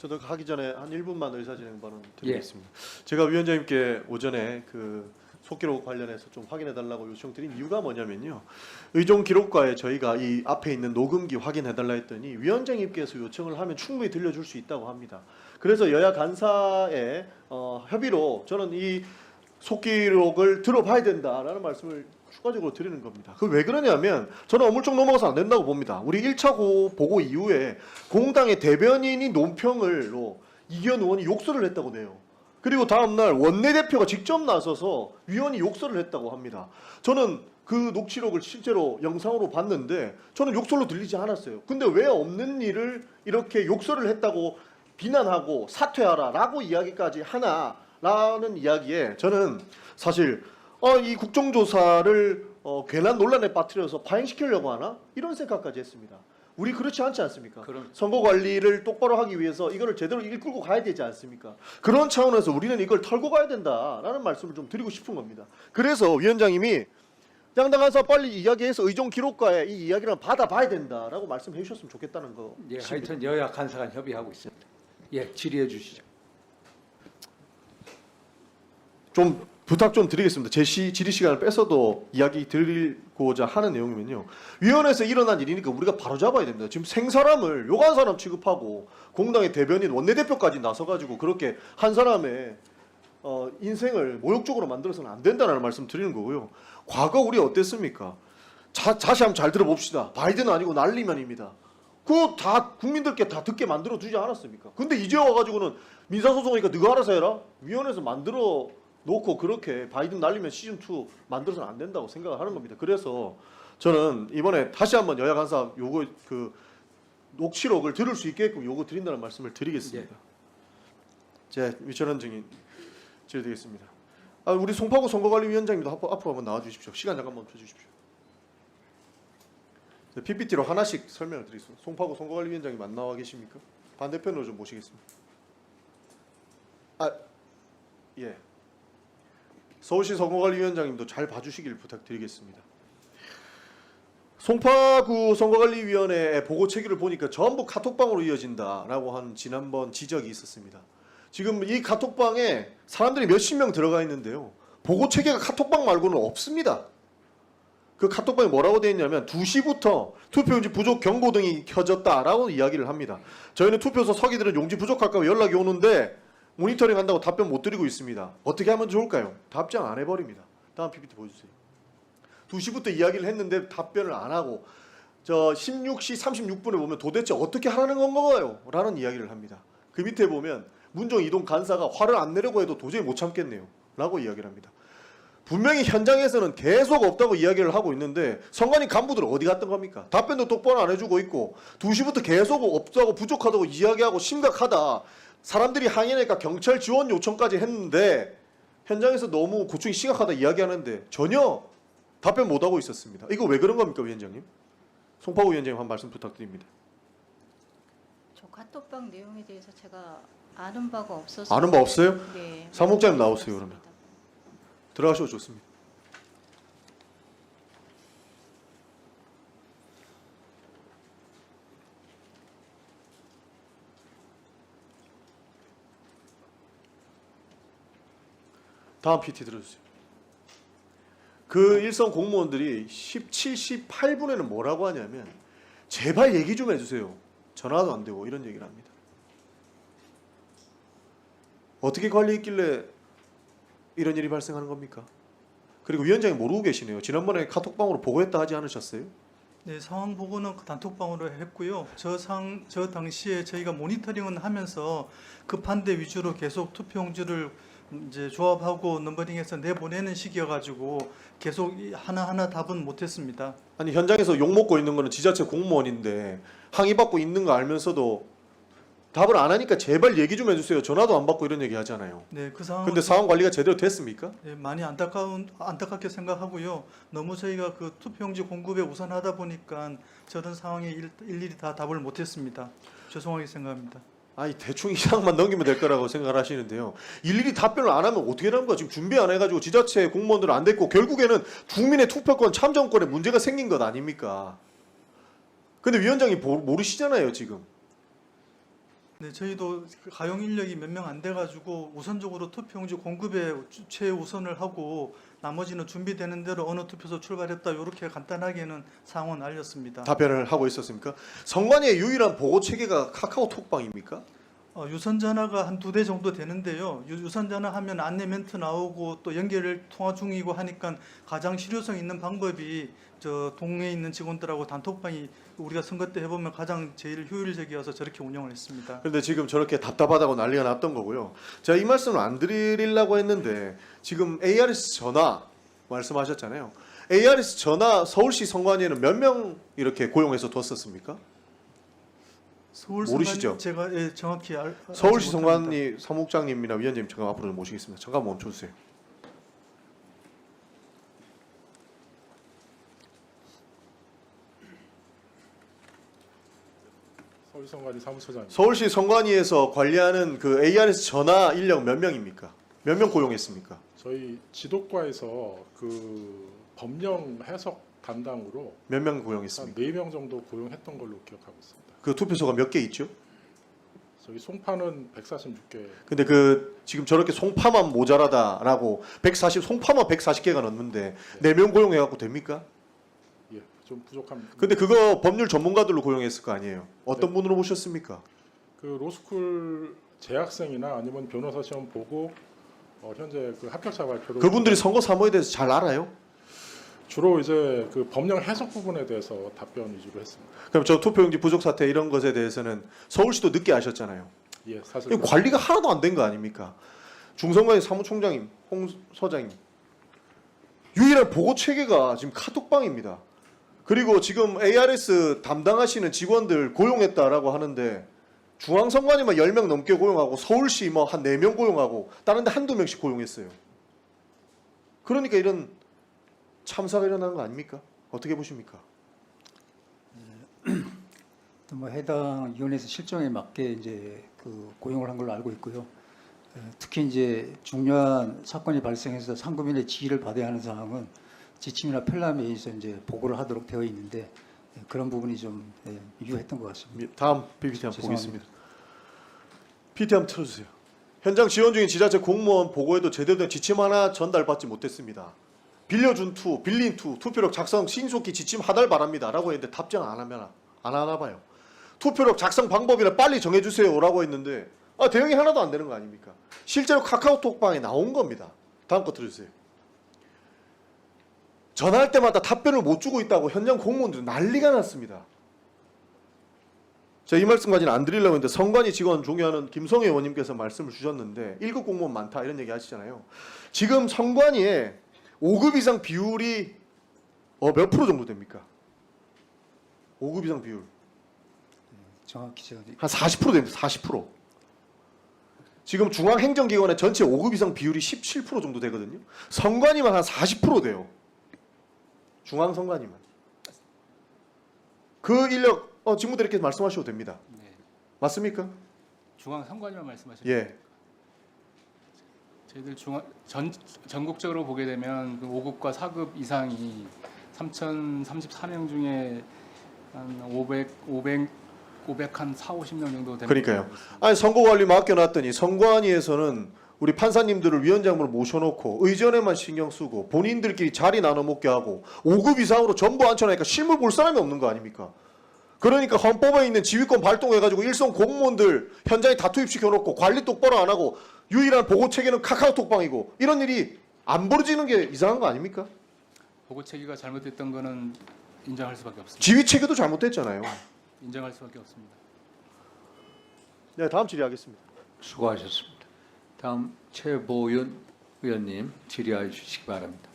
저도 하기 전에 한 1분만 의사진행 발언 드리겠습니다. 제가 위원장님께 오전에 그 속기록 관련해서 좀 확인해 달라고 요청드린 이유가 뭐냐면요. 의존 기록과에 저희가 이 앞에 있는 녹음기 확인해 달라 했더니 위원장님께서 요청을 하면 충분히 들려줄 수 있다고 합니다. 그래서 여야 간사의 협의로 저는 이 속기록을 들어봐야 된다라는 말씀을 추가적으로 드리는 겁니다. 그 왜 그러냐면 저는 어물쩍 넘어가서 안 된다고 봅니다. 우리 1차 보고 이후에 공당의 대변인이 논평을로 이기현 의원이 욕설을 했다고 내요. 그리고 다음날 원내대표가 직접 나서서 위원이 욕설을 했다고 합니다. 저는 그 녹취록을 실제로 영상으로 봤는데 저는 욕설로 들리지 않았어요. 근데 왜 없는 일을 이렇게 욕설을 했다고 비난하고 사퇴하라라고 이야기까지 하나라는 이야기에 저는 사실 이 국정조사를 괜한 논란에 빠뜨려서 파행시키려고 하나? 이런 생각까지 했습니다. 우리 그렇지 않지 않습니까? 선거 관리를 똑바로 하기 위해서 이거를 제대로 이끌고 가야 되지 않습니까? 그런 차원에서 우리는 이걸 털고 가야 된다라는 말씀을 좀 드리고 싶은 겁니다. 그래서 위원장님이 양당 간사 빨리 이야기해서 의존 기록과에 이 이야기를 받아봐야 된다라고 말씀해 주셨으면 좋겠다는 거. 예, 하여튼 여야 간사간 협의하고 있습니다. 예, 질의해 주시죠. 좀 부탁 좀 드리겠습니다. 제 질의 시간을 뺏어도 이야기 드리고자 하는 내용이면요. 위원회에서 일어난 일이니까 우리가 바로 잡아야 됩니다. 지금 생사람을 욕한 사람 취급하고 공당의 대변인 원내대표까지 나서가지고 그렇게 한 사람의 인생을 모욕적으로 만들어서는 안 된다는 말씀 드리는 거고요. 과거 우리 어땠습니까? 다시 한번 잘 들어봅시다. 바이든은 아니고 날리면입니다. 그거 다 국민들께 다 듣게 만들어 두지 않았습니까? 근데 이제 와가지고는 민사소송이니까 네가 알아서 해라. 위원회에서 만들어 놓고 그렇게 바이든 날리면 시즌2 만들어서는 안 된다고 생각을 하는 겁니다. 그래서 저는 이번에 다시 한번 여야 간사 요거 그 녹취록을 들을 수 있게끔 요거 드린다는 말씀을 드리겠습니다. 제 위철원 증인 질의드리겠습니다. 우리 송파구 선거관리위원장님도 앞으로 한번 나와 주십시오. 시간 잠깐 멈춰 주십시오. PPT로 하나씩 설명을 드리겠습니다. 송파구 선거관리위원장님 안 나와 계십니까? 반대편으로 좀 모시겠습니다. 예. 서울시 선거관리위원장님도 잘 봐주시길 부탁드리겠습니다. 송파구 선거관리위원회의 보고 체계를 보니까 전부 카톡방으로 이어진다라고 한 지난번 지적이 있었습니다. 지금 이 카톡방에 사람들이 몇십 명 들어가 있는데요. 보고 체계가 카톡방 말고는 없습니다. 그 카톡방에 뭐라고 되어 있냐면 2시부터 투표용지 부족 경고 등이 켜졌다라고 이야기를 합니다. 저희는 투표소 서기들은 용지 부족할까 봐 연락이 오는데 모니터링 한다고 답변 못 드리고 있습니다. 어떻게 하면 좋을까요? 답장 안 해버립니다. 다음 PPT 보여주세요. 2시부터 이야기를 했는데 답변을 안 하고 16시 36분에 보면 도대체 어떻게 하라는 건가요? 라는 이야기를 합니다. 그 밑에 보면 문정 이동 간사가 화를 안 내려고 해도 도저히 못 참겠네요. 라고 이야기를 합니다. 분명히 현장에서는 계속 없다고 이야기를 하고 있는데 선관위 간부들은 어디 갔던 겁니까? 답변도 똑바로 안 해주고 있고 2시부터 계속 없다고 부족하다고 이야기하고 심각하다. 사람들이 항의하니까 경찰 지원 요청까지 했는데 현장에서 너무 고충이 심각하다 이야기하는데 전혀 답변 못하고 있었습니다. 이거 왜 그런 겁니까, 위원장님? 송파구 위원장님 한 말씀 부탁드립니다. 저 카톡방 내용에 대해서 제가 아는 바가 없어서. 아는 바 없어요? 네. 사무국장님 나오세요, 그러면. 들어가셔도 좋습니다. 다음 PT 들어주세요. 그 일선 공무원들이 17시 8분에는 뭐라고 하냐면 제발 얘기 좀 해주세요. 전화도 안 되고 이런 얘기를 합니다. 어떻게 관리했길래 이런 일이 발생하는 겁니까? 그리고 위원장이 모르고 계시네요. 지난번에 카톡방으로 보고했다 하지 않으셨어요? 네, 상황 보고는 단톡방으로 했고요. 저 당시에 저희가 모니터링은 하면서 급한데 위주로 계속 투표용지를 이제 조합하고 넘버링해서 내보내는 시기여가지고 계속 하나하나 답은 못했습니다. 아니 현장에서 욕 먹고 있는 거는 지자체 공무원인데 항의받고 있는 거 알면서도 답을 안 하니까 제발 얘기 좀 해주세요. 전화도 안 받고 이런 얘기 하잖아요. 네, 그 상황. 근데 상황 관리가 제대로 됐습니까? 네, 많이 안타깝게 생각하고요. 너무 저희가 그 투표용지 공급에 우선하다 보니까 저런 상황에 일일이 다 답을 못했습니다. 죄송하게 생각합니다. 아니 대충 이상만 넘기면 될 거라고 생각을 하시는데요. 일일이 답변을 안 하면 어떻게 되는 거야? 지금 준비 안 해가지고 지자체 공무원들은 안 됐고 결국에는 국민의 투표권 참정권에 문제가 생긴 것 아닙니까? 근데 위원장이 모르시잖아요 지금. 네, 저희도 그 가용 인력이 몇 명 안 돼가지고 우선적으로 투표용지 공급에 최우선을 하고 나머지는 준비되는 대로 어느 투표소 출발했다 이렇게 간단하게는 상황은 알렸습니다. 답변을 하고 있었습니까? 선관위의 유일한 보고 체계가 카카오톡방입니까? 유선 전화가 한 2대 정도 되는데요. 유선 전화 하면 안내 멘트 나오고 또 연결 통화 중이고 하니까 가장 실효성 있는 방법이 저 동네에 있는 직원들하고 단톡방이 우리가 선거 때 해보면 가장 제일 효율적이어서 저렇게 운영을 했습니다. 그런데 지금 저렇게 답답하다고 난리가 났던 거고요. 제가 이 말씀을 안 드리려고 했는데 지금 ARS 전화 말씀하셨잖아요. ARS 전화 서울시 선관위에는 몇 명 이렇게 고용해서 뒀었습니까? 서울 모르시죠? 선관위 제가 정확히 서울시 알지 못합니다. 선관위 사무국장님이나 위원장님 잠깐 앞으로 모시겠습니다. 잠깐 멈춰주세요. 서울선관위 사무처장입니다. 서울시 선관위에서 관리하는 그 ARS 전화 인력 몇 명입니까? 몇 명 고용했습니까? 저희 지도과에서 그 법령 해석 담당으로 몇 명 한 고용했습니까? 4명 정도 고용했던 걸로 기억하고 있습니다. 그 투표소가 몇 개 있죠? 저희 송파는 146개, 근데 그 지금 저렇게 송파만 모자라다라고 140 송파만 140개가 넘는데 4명 고용해갖고 됩니까? 예, 좀 부족합니다. 근데 그거 법률 전문가들로 고용했을 거 아니에요? 어떤 분으로 모셨습니까? 그 로스쿨 재학생이나 아니면 변호사 시험 보고 현재 그 합격자 발표로 그분들이 선거 사무에 대해서 잘 알아요? 주로 이제 그 법령 해석 부분에 대해서 답변 위주로 했습니다. 그럼 저 투표용지 부족 사태 이런 것에 대해서는 서울시도 늦게 아셨잖아요. 예, 사실 이거 관리가 하나도 안 된 거 아닙니까? 중선관위 사무총장님, 홍 서장님, 유일한 보고 체계가 지금 카톡방입니다. 그리고 지금 ARS 담당하시는 직원들 고용했다라고 하는데 중앙선관위만 10명 넘게 고용하고 서울시 뭐 한 4명 고용하고 다른 데 한두 명씩 고용했어요. 그러니까 이런 참사가 일어나는 거 아닙니까? 어떻게 보십니까? 뭐 해당 위원회에서 실정에 맞게 이제 그 고용을 한 걸로 알고 있고요. 특히 이제 중요한 사건이 발생해서 상급인의 지휘를 받아야 하는 상황은 지침이나 편람에 의해서 이제 보고를 하도록 되어 있는데 그런 부분이 좀 유효했던 것 같습니다. 다음 PPT 한번 죄송합니다. 보겠습니다. PT 한번 틀어주세요. 현장 지원 중인 지자체 공무원 보고에도 제대로 된 지침 하나 전달받지 못했습니다. 빌려준 투, 빌린 투, 투표록 작성 신속히 지침 하달 바랍니다라고 했는데 답장 안 하나 봐요. 투표록 작성 방법이나 빨리 정해주세요라고 했는데 대응이 하나도 안 되는 거 아닙니까? 실제로 카카오톡방에 나온 겁니다. 다음 거 들어주세요. 전화할 때마다 답변을 못 주고 있다고 현장 공무원들은 난리가 났습니다. 제가 이 말씀까지는 안 드리려고 했는데 선관위 직원 존경하는 김성애 의원님께서 말씀을 주셨는데 1급 공무원 많다 이런 얘기 하시잖아요. 지금 선관위에 5급 이상 비율이 몇 프로 정도 됩니까? 5급 이상 비율 정확히 제가 한 40% 됩니다. 40%. 지금 중앙행정기관의 전체 5급 이상 비율이 17% 정도 되거든요. 선관위만 한 40% 돼요. 중앙선관위만. 그 인력 직무대리께서 말씀하셔도 됩니다. 네. 맞습니까? 중앙 선관위만 말씀하시는 예. 저희들 전국적으로 보게 되면 그 5급과 4급 이상이 3,034명 중에 한 500 한 4, 50명 정도 되는 그러니까요. 걸로 알고 있습니다. 아니 선거관리 맡겨놨더니 선관위에서는 우리 판사님들을 위원장으로 모셔놓고 의전에만 신경 쓰고 본인들끼리 자리 나눠 먹게 하고 5급 이상으로 전부 앉혀놓으니까 실물 볼 사람이 없는 거 아닙니까? 그러니까 헌법에 있는 지휘권 발동해가지고 일선 공무원들 현장에 다 투입시켜놓고 관리 똑바로 안 하고 유일한 보고 체계는 카카오톡방이고 이런 일이 안 벌어지는 게 이상한 거 아닙니까? 보고 체계가 잘못됐던 거는 인정할 수밖에 없습니다. 지휘 체계도 잘못됐잖아요. 인정할 수밖에 없습니다. 네, 다음 질의하겠습니다. 수고하셨습니다. 다음 최보윤 의원님 질의해 주시기 바랍니다.